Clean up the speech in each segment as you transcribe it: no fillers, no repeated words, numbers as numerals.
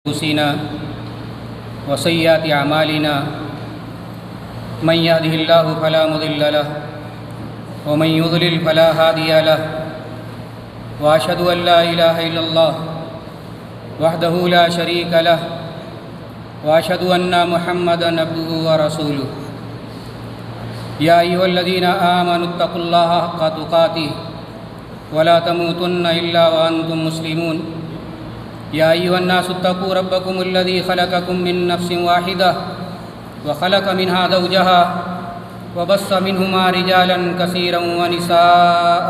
أنفسنا وسيئات أعمالنا من يهده الله فلا مضل له ومن يضلل فلا هادي له وأشهد أن لا إله إلا الله وحده لا شريك له وأشهد أن محمدًا عبده ورسوله يا أيها الذين آمنوا اتقوا الله حق تقاته ولا تموتن إلا وأنتم مسلمون يا أيها الناس اتقوا ربكم الذي خلقكم من نفس واحدة وخلق منها زوجها وبث منهما رجالا كثيرا ونساء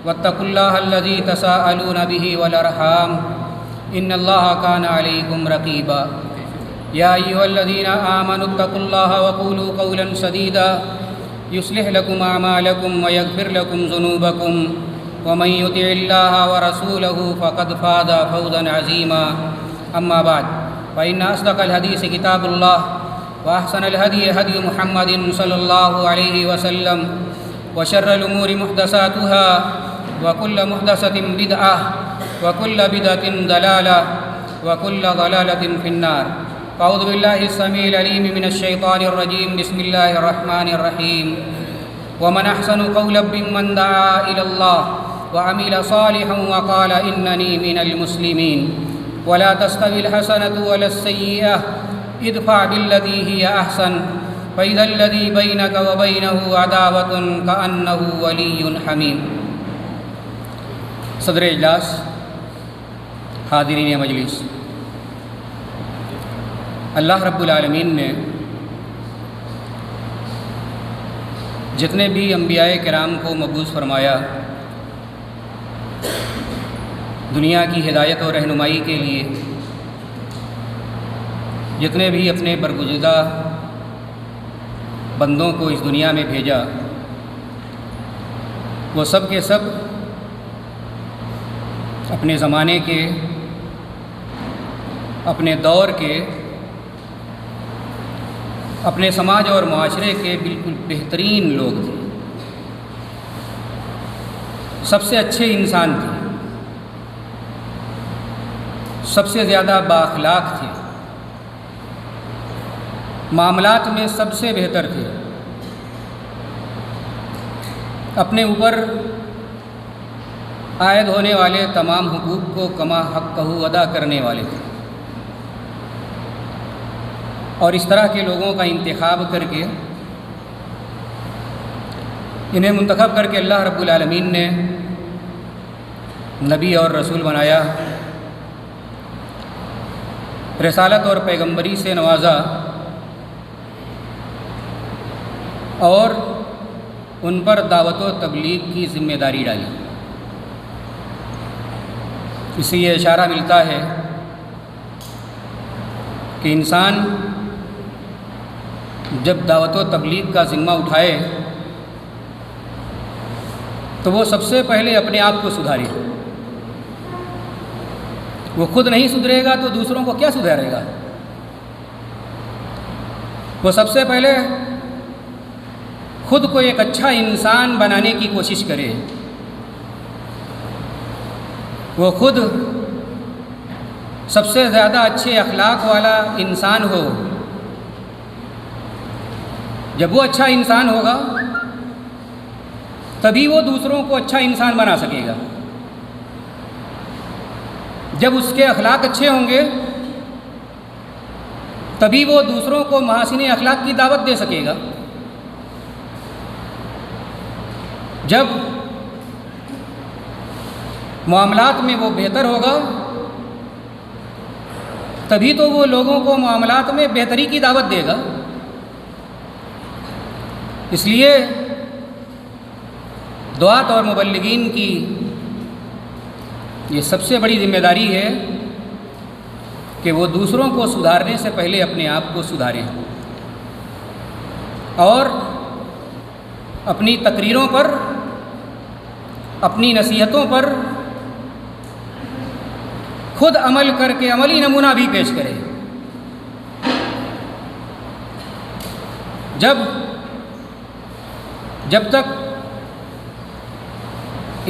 واتقوا الله الذي تساءلون به والأرحام إن الله كان عليكم رقيبا يا أيها الذين آمنوا اتقوا الله وقولوا قولا سديدا يصلح لكم أعمالكم ويغفر لكم ذنوبكم ومن يطع الله ورسوله فقد فاز فوزا عظيما أما بعد فإن أصدق الحديث كتاب الله وأحسن الهدي هدي محمد صلى الله عليه وسلم وشر الأمور محدثاتها وكل محدثة بدعة وكل بدعة ضلالة وكل ضلالة في النار. أعوذ بالله السميع العليم من الشيطان الرجيم. بسم الله الرحمن الرحيم. ومن أحسن قولا ممن دعا إلى الله وعمل صالحا وقال إنني من المسلمين. ولا تستوي الحسنة ولا السيئة ادفع بالتي هي أحسن فإذا الذي بينك وبينه عداوة كأنه ولي حميم. صدر اجلاس، حاضرین مجلس، اللہ رب العالمین نے جتنے بھی انبیاء کرام کو مبعوث فرمایا دنیا کی ہدایت اور رہنمائی کے لیے، جتنے بھی اپنے برگزیدہ بندوں کو اس دنیا میں بھیجا، وہ سب کے سب اپنے زمانے کے، اپنے دور کے، اپنے سماج اور معاشرے کے بالکل بہترین لوگ تھے، سب سے اچھے انسان تھے، سب سے زیادہ بااخلاق تھے، معاملات میں سب سے بہتر تھے، اپنے اوپر عائد ہونے والے تمام حقوق کو کما حقہ ادا کرنے والے تھے، اور اس طرح کے لوگوں کا انتخاب کر کے، انہیں منتخب کر کے اللہ رب العالمین نے نبی اور رسول بنایا، رسالت اور پیغمبری سے نوازا، اور ان پر دعوت و تبلیغ کی ذمہ داری ڈالی۔ اس سے یہ اشارہ ملتا ہے کہ انسان جب دعوت و تبلیغ کا ذمہ اٹھائے تو وہ سب سے پہلے اپنے آپ کو سدھارے۔ وہ خود نہیں سدھرے گا تو دوسروں کو کیا سدھارے گا؟ وہ سب سے پہلے خود کو ایک اچھا انسان بنانے کی کوشش کرے، وہ خود سب سے زیادہ اچھے اخلاق والا انسان ہو۔ جب وہ اچھا انسان ہوگا تبھی وہ دوسروں کو اچھا انسان بنا سکے گا۔ جب اس کے اخلاق اچھے ہوں گے تبھی وہ دوسروں کو محاسن اخلاق کی دعوت دے سکے گا۔ جب معاملات میں وہ بہتر ہوگا تبھی تو وہ لوگوں کو معاملات میں بہتری کی دعوت دے گا۔ اس لیے دعات اور مبلغین کی یہ سب سے بڑی ذمہ داری ہے کہ وہ دوسروں کو سدھارنے سے پہلے اپنے آپ کو سدھاریں، اور اپنی تقریروں پر، اپنی نصیحتوں پر خود عمل کر کے عملی نمونہ بھی پیش کرے۔ جب تک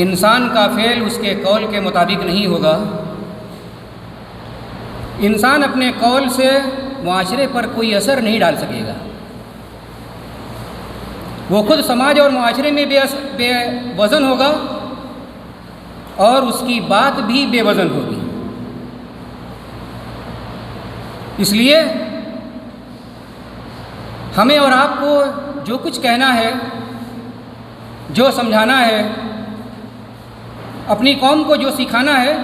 انسان کا فعل اس کے قول کے مطابق نہیں ہوگا انسان اپنے قول سے معاشرے پر کوئی اثر نہیں ڈال سکے گا. وہ خود سماج اور معاشرے میں بے وزن ہوگا اور اس کی بات بھی بے وزن ہوگی. اس لیے ہمیں اور آپ کو جو کچھ کہنا ہے، جو سمجھانا ہے، اپنی قوم کو جو سکھانا ہے،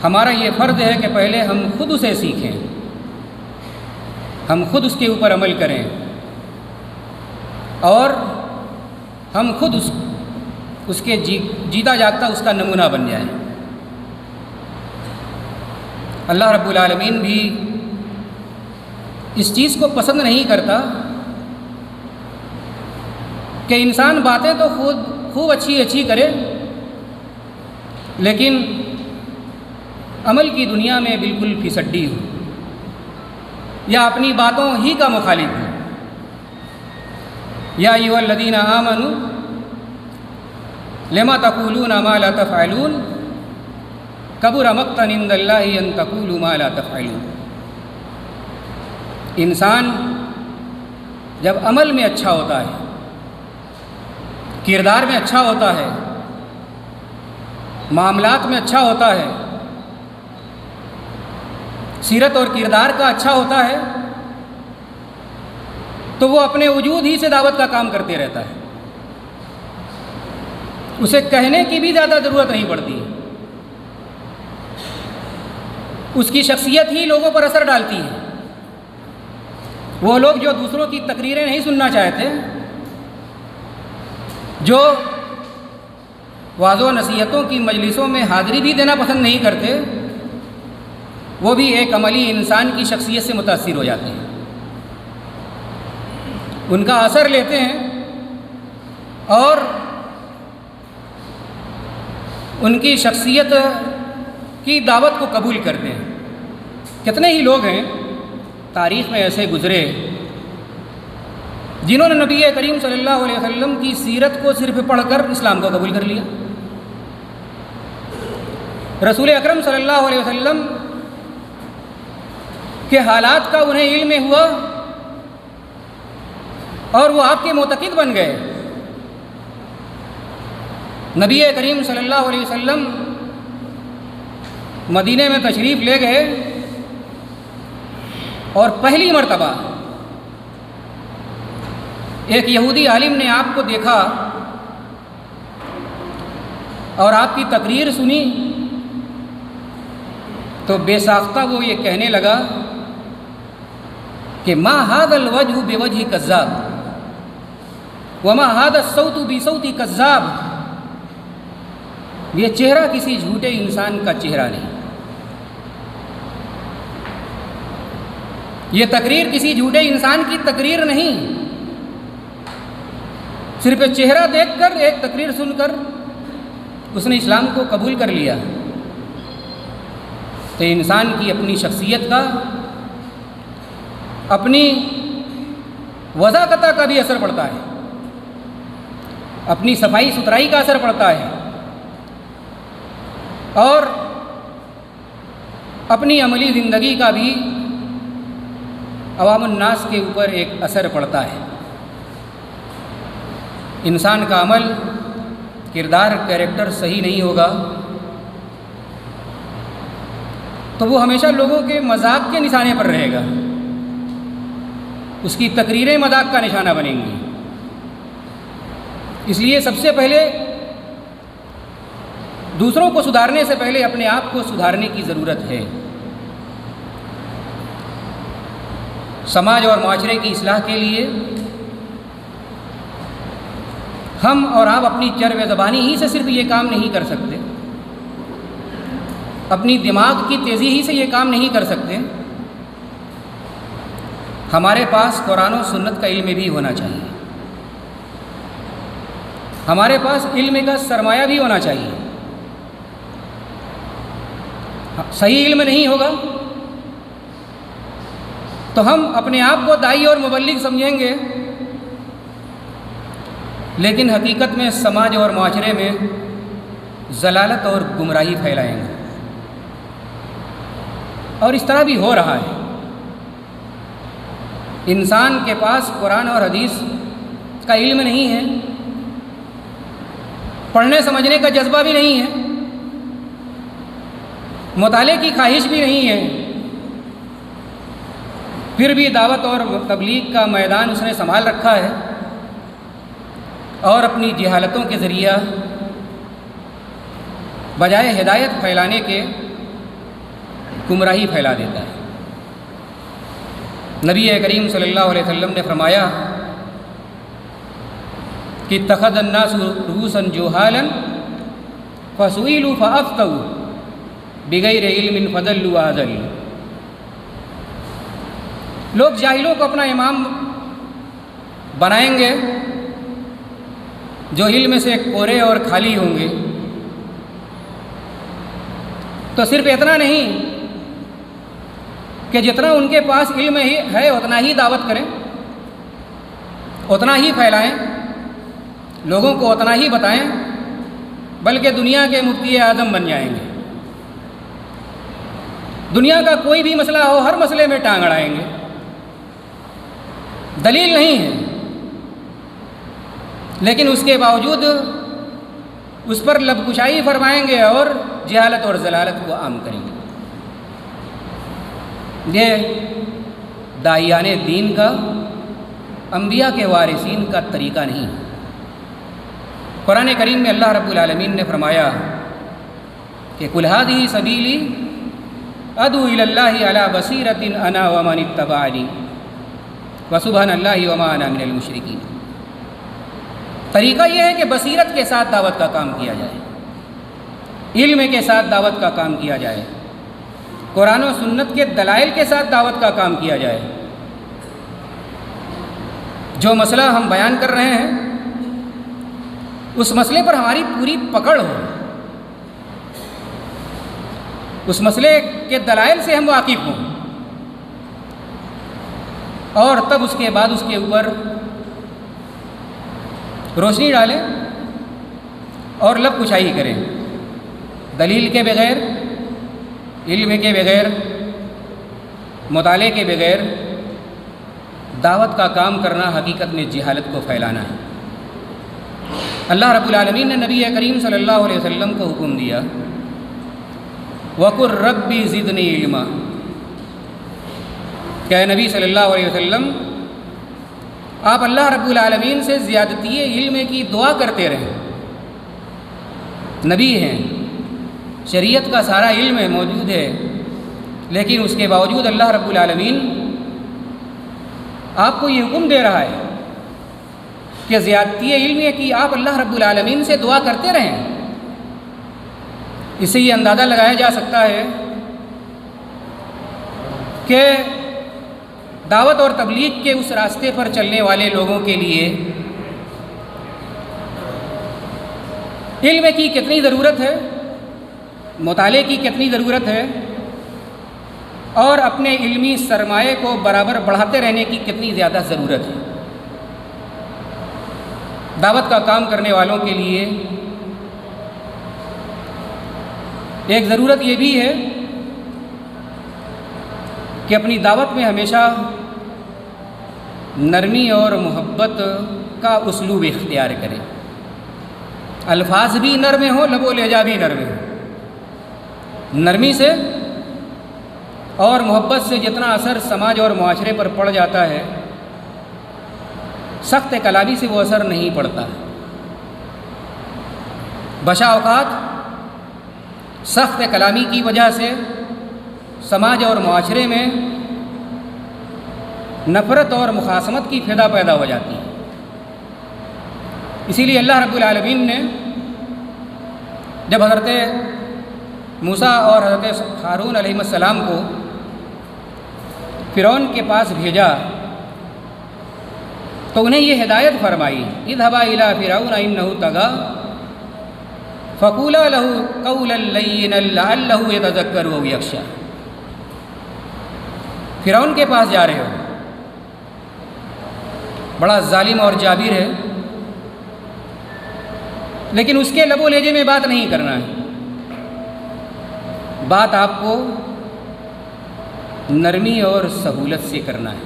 ہمارا یہ فرض ہے کہ پہلے ہم خود اسے سیکھیں، ہم خود اس کے اوپر عمل کریں اور ہم خود اس کے جیتا جاگتا اس کا نمونہ بن جائیں. اللہ رب العالمین بھی اس چیز کو پسند نہیں کرتا کہ انسان باتیں تو خوب اچھی کرے لیکن عمل کی دنیا میں بالکل پھسڈی ہو یا اپنی باتوں ہی کا مخالف ہو. یا ایھا الذین آمنوا لما تقولون ما لا تفعلون کبر مقتا عند اللہ ان تقولوا ما لا تفعلون. انسان جب عمل میں اچھا ہوتا ہے، کردار میں اچھا ہوتا ہے، معاملات میں اچھا ہوتا ہے، سیرت اور کردار کا اچھا ہوتا ہے، تو وہ اپنے وجود ہی سے دعوت کا کام کرتے رہتا ہے. اسے کہنے کی بھی زیادہ ضرورت نہیں پڑتی. اس کی شخصیت ہی لوگوں پر اثر ڈالتی ہے. وہ لوگ جو دوسروں کی تقریریں نہیں سننا چاہتے، جو واعظ و نصیحتوں کی مجلسوں میں حاضری بھی دینا پسند نہیں کرتے، وہ بھی ایک عملی انسان کی شخصیت سے متاثر ہو جاتے ہیں، ان کا اثر لیتے ہیں اور ان کی شخصیت کی دعوت کو قبول کرتے ہیں. کتنے ہی لوگ ہیں تاریخ میں ایسے گزرے جنہوں نے نبی کریم صلی اللہ علیہ وسلم کی سیرت کو صرف پڑھ کر اسلام کو قبول کر لیا. رسول اکرم صلی اللہ علیہ وسلم کے حالات کا انہیں علم ہوا اور وہ آپ کے معتقد بن گئے. نبی کریم صلی اللہ علیہ وسلم مدینے میں تشریف لے گئے اور پہلی مرتبہ ایک یہودی عالم نے آپ کو دیکھا اور آپ کی تقریر سنی تو بے ساختہ وہ یہ کہنے لگا کہ ما ھذا الوجه بوجه کذاب وما ھذا الصوت بصوت کذاب. یہ چہرہ کسی جھوٹے انسان کا چہرہ نہیں، یہ تقریر کسی جھوٹے انسان کی تقریر نہیں. صرف چہرہ دیکھ کر، ایک تقریر سن کر اس نے اسلام کو قبول کر لیا. تو انسان کی اپنی شخصیت کا، اپنی وضاحت کا بھی اثر پڑتا ہے، اپنی صفائی ستھرائی کا اثر پڑتا ہے اور اپنی عملی زندگی کا بھی عوام الناس کے اوپر ایک اثر پڑتا ہے. انسان کا عمل، کردار، کیریکٹر صحیح نہیں ہوگا تو وہ ہمیشہ لوگوں کے مذاق کے نشانے پر رہے گا، اس کی تقریریں مذاق کا نشانہ بنیں گی. اس لیے سب سے پہلے دوسروں کو سدھارنے سے پہلے اپنے آپ کو سدھارنے کی ضرورت ہے. سماج اور معاشرے کی اصلاح کے لیے ہم اور آپ اپنی چرب زبانی ہی سے صرف یہ کام نہیں کر سکتے، اپنی دماغ کی تیزی ہی سے یہ کام نہیں کر سکتے. ہمارے پاس قرآن و سنت کا علم بھی ہونا چاہیے، ہمارے پاس علم کا سرمایہ بھی ہونا چاہیے. صحیح علم نہیں ہوگا تو ہم اپنے آپ کو داعی اور مبلغ سمجھیں گے، لیکن حقیقت میں سماج اور معاشرے میں ضلالت اور گمراہی پھیلائیں گے. اور اس طرح بھی ہو رہا ہے۔ انسان کے پاس قرآن اور حدیث کا علم نہیں ہے، پڑھنے سمجھنے کا جذبہ بھی نہیں ہے، مطالعے کی خواہش بھی نہیں ہے، پھر بھی دعوت اور تبلیغ کا میدان اس نے سنبھال رکھا ہے اور اپنی جہالتوں کے ذریعہ بجائے ہدایت پھیلانے کے گمراہی پھیلا دیتا ہے۔ نبی کریم صلی اللہ علیہ وسلم نے فرمایا کہ اتخذ الناس رؤوسا جہالا فسئلوا فافتوا بغیر علم فضلوا واضلوا۔ لوگ جاہلوں کو اپنا امام بنائیں گے جو علم سے کورے اور خالی ہوں گے، تو صرف اتنا نہیں کہ جتنا ان کے پاس علم ہی ہے اتنا ہی دعوت کریں، اتنا ہی پھیلائیں، لوگوں کو اتنا ہی بتائیں، بلکہ دنیا کے مفتی اعظم بن جائیں گے۔ دنیا کا کوئی بھی مسئلہ ہو ہر مسئلے میں ٹانگ اڑائیں گے، دلیل نہیں ہے، لیکن اس کے باوجود اس پر لب کشائی فرمائیں گے اور جہالت اور ضلالت کو عام کریں گے۔ یہ داعیان دین کا، انبیاء کے وارثین کا طریقہ نہیں۔ قرآن کریم میں اللہ رب العالمین نے فرمایا کہ قل ھذہ سبیلی ادعو الی اللہ علی بصیرۃ انا ومن اتبعنی وسبحان اللہ وما انا من المشرکین۔ طریقہ یہ ہے کہ بصیرت کے ساتھ دعوت کا کام کیا جائے، علم کے ساتھ دعوت کا کام کیا جائے، قرآن و سنت کے دلائل کے ساتھ دعوت کا کام کیا جائے۔ جو مسئلہ ہم بیان کر رہے ہیں اس مسئلے پر ہماری پوری پکڑ ہو، اس مسئلے کے دلائل سے ہم واقف ہوں، اور تب اس کے بعد اس کے اوپر روشنی ڈالیں اور لب کشائی کریں۔ دلیل کے بغیر، علم کے بغیر، مطالعے کے بغیر دعوت کا کام کرنا حقیقت میں جہالت کو پھیلانا ہے۔ اللہ رب العالمین نے نبی کریم صلی اللہ علیہ وسلم کو حکم دیا وَقُلْ رَبِّ زِدْنِی عِلْمًا، کہ اے نبی صلی اللہ علیہ وسلم آپ اللہ رب العالمین سے زیادتی علم کی دعا کرتے رہیں۔ نبی ہیں، شریعت کا سارا علم موجود ہے، لیکن اس کے باوجود اللہ رب العالمین آپ کو یہ حکم دے رہا ہے کہ زیادتی علم کی آپ اللہ رب العالمین سے دعا کرتے رہیں۔ اس سے یہ اندازہ لگایا جا سکتا ہے کہ دعوت اور تبلیغ کے اس راستے پر چلنے والے لوگوں کے لیے علم کی کتنی ضرورت ہے، مطالعے کی کتنی ضرورت ہے، اور اپنے علمی سرمایہ کو برابر بڑھاتے رہنے کی کتنی زیادہ ضرورت ہے۔ دعوت کا کام کرنے والوں کے لیے ایک ضرورت یہ بھی ہے کہ اپنی دعوت میں ہمیشہ نرمی اور محبت کا اسلوب اختیار کرے، الفاظ بھی نرم ہوں، لب و لہجہ بھی نرم ہو۔ نرمی سے اور محبت سے جتنا اثر سماج اور معاشرے پر پڑ جاتا ہے، سخت کلامی سے وہ اثر نہیں پڑتا۔ بشا اوقات سخت کلامی کی وجہ سے سماج اور معاشرے میں نفرت اور مخاصمت کی فضا پیدا ہو جاتی ہے۔ اسی لیے اللہ رب العالمین نے جب حضرت موسیٰ اور حضرت ہارون علیہ السلام کو فرعون کے پاس بھیجا تو انہیں یہ ہدایت فرمائی، اذهبا الى فرعون انه طغى فقولا له قولا لینا لعله يتذکر او یخشی۔ فرعون کے پاس جا رہے ہو، بڑا ظالم اور جابر ہے، لیکن اس کے لب و لہجے میں بات نہیں کرنا ہے، بات آپ کو نرمی اور سہولت سے کرنا ہے،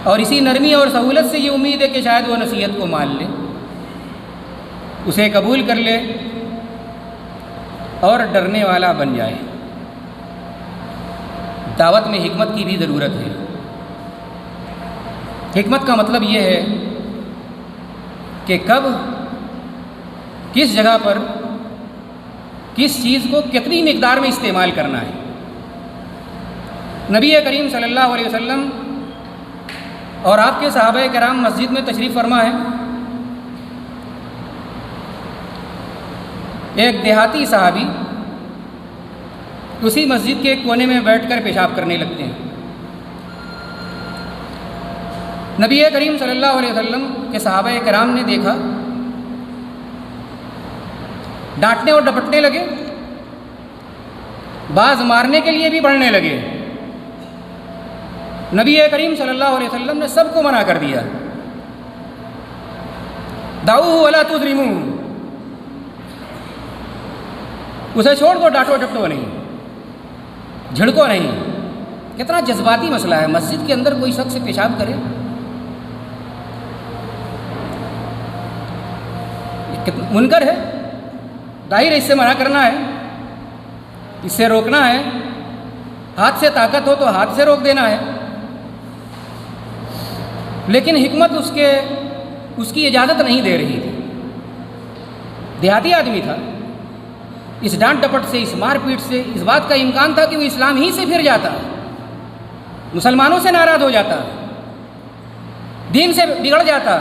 اور اسی نرمی اور سہولت سے یہ امید ہے کہ شاید وہ نصیحت کو مان لے، اسے قبول کر لے اور ڈرنے والا بن جائے۔ دعوت میں حکمت کی بھی ضرورت ہے۔ حکمت کا مطلب یہ ہے کہ کب، کس جگہ پر، کس چیز کو کتنی مقدار میں استعمال کرنا ہے۔ نبی کریم صلی اللہ علیہ وسلم اور آپ کے صحابہ کرام مسجد میں تشریف فرما ہے۔ ایک دیہاتی صحابی اسی مسجد کے کونے میں بیٹھ کر پیشاب کرنے لگتے ہیں۔ نبی کریم صلی اللہ علیہ وسلم کے صحابہ کرام نے دیکھا، ڈانٹنے اور ڈپٹنے لگے، بعض مارنے کے لیے بھی بڑھنے لگے۔ نبی کریم صلی اللہ علیہ وسلم نے سب کو منع کر دیا، دعوہ ولا تظلموا، اسے چھوڑ دو، ڈانٹو ڈپٹو نہیں، جھڑکو نہیں۔ کتنا جذباتی مسئلہ ہے، مسجد کے اندر کوئی شخص پیشاب کرے، منکر ہے، ظاہر اس سے منع کرنا ہے، اس سے روکنا ہے، ہاتھ سے طاقت ہو تو ہاتھ سے روک دینا ہے۔ لیکن حکمت اس کی اجازت نہیں دے رہی تھی۔ دیہاتی آدمی تھا، اس ڈانٹ ڈپٹ سے، اس مار پیٹ سے اس بات کا امکان تھا کہ وہ اسلام ہی سے پھر جاتا، مسلمانوں سے ناراض ہو جاتا، دین سے بگڑ جاتا۔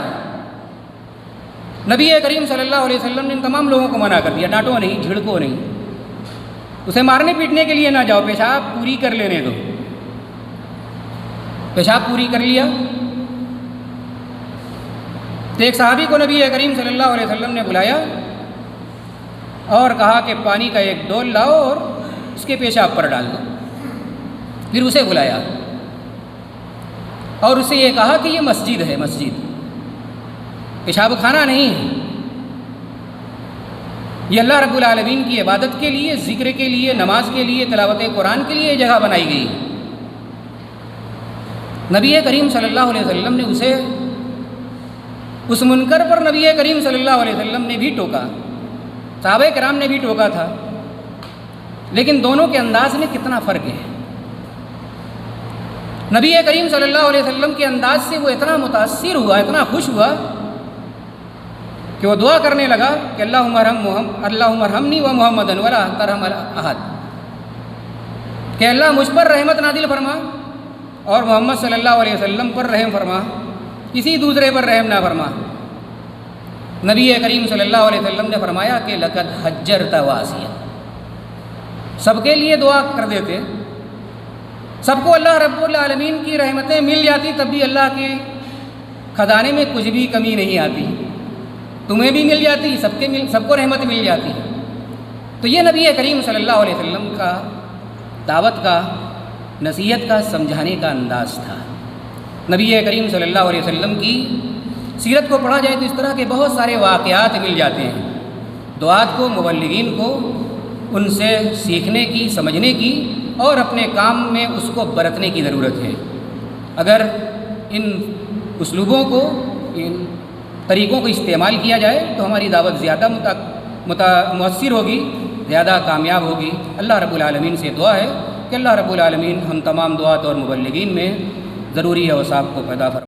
نبی کریم صلی اللہ علیہ وسلم نے ان تمام لوگوں کو منع کر دیا، ڈانٹو نہیں، جھڑکو نہیں، اسے مارنے پیٹنے کے لیے نہ جاؤ، پیشاب پوری کر لینے دو۔ پیشاب پوری کر لیا تو ایک صحابی کو نبی کریم صلی اللہ علیہ وسلم نے بلایا اور کہا کہ پانی کا ایک ڈول لاؤ اور اس کے پیشاب پر ڈال دو۔ پھر اسے بلایا اور اسے یہ کہا کہ یہ مسجد ہے، مسجد، پیشاب خانہ نہیں ہے، یہ اللہ رب العالمین کی عبادت کے لیے، ذکر کے لیے، نماز کے لیے، تلاوت قرآن کے لیے یہ جگہ بنائی گئی۔ نبی کریم صلی اللہ علیہ وسلم نے اسے، اس منکر پر نبی کریم صلی اللہ علیہ وسلم نے بھی ٹوکا، صحابہ کرام نے بھی ٹوکا تھا، لیکن دونوں کے انداز میں کتنا فرق ہے۔ نبی کریم صلی اللہ علیہ وسلم کے انداز سے وہ اتنا متاثر ہوا، اتنا خوش ہوا کہ وہ دعا کرنے لگا کہ اللہم ارحمنی و محمدن ولا ترحم احد، کہ اللہ مجھ پر رحمت نازل فرما اور محمد صلی اللہ علیہ وسلم پر رحم فرما، کسی دوسرے پر رحم نہ فرما۔ نبی کریم صلی اللہ علیہ وسلم نے فرمایا کہ لقد حجرت واسعا، سب کے لیے دعا کر دیتے، سب کو اللہ رب العالمین کی رحمتیں مل جاتی، تب بھی اللہ کے خزانے میں کچھ بھی کمی نہیں آتی، تمہیں بھی مل جاتی، سب کو رحمت مل جاتی۔ تو یہ نبی کریم صلی اللہ علیہ وسلم کا دعوت کا، نصیحت کا، سمجھانے کا انداز تھا۔ نبی کریم صلی اللہ علیہ وسلم کی سیرت کو پڑھا جائے تو اس طرح کے بہت سارے واقعات مل جاتے ہیں۔ دعات کو، مبلغین کو ان سے سیکھنے کی، سمجھنے کی اور اپنے کام میں اس کو برتنے کی ضرورت ہے۔ اگر ان اسلوبوں کو، ان طریقوں کو استعمال کیا جائے تو ہماری دعوت زیادہ مؤثر ہوگی، زیادہ کامیاب ہوگی۔ اللہ رب العالمین سے دعا ہے کہ اللہ رب العالمین ہم تمام دعات اور مبلغین میں ضروری اوصاف کو پیدا فرمائے۔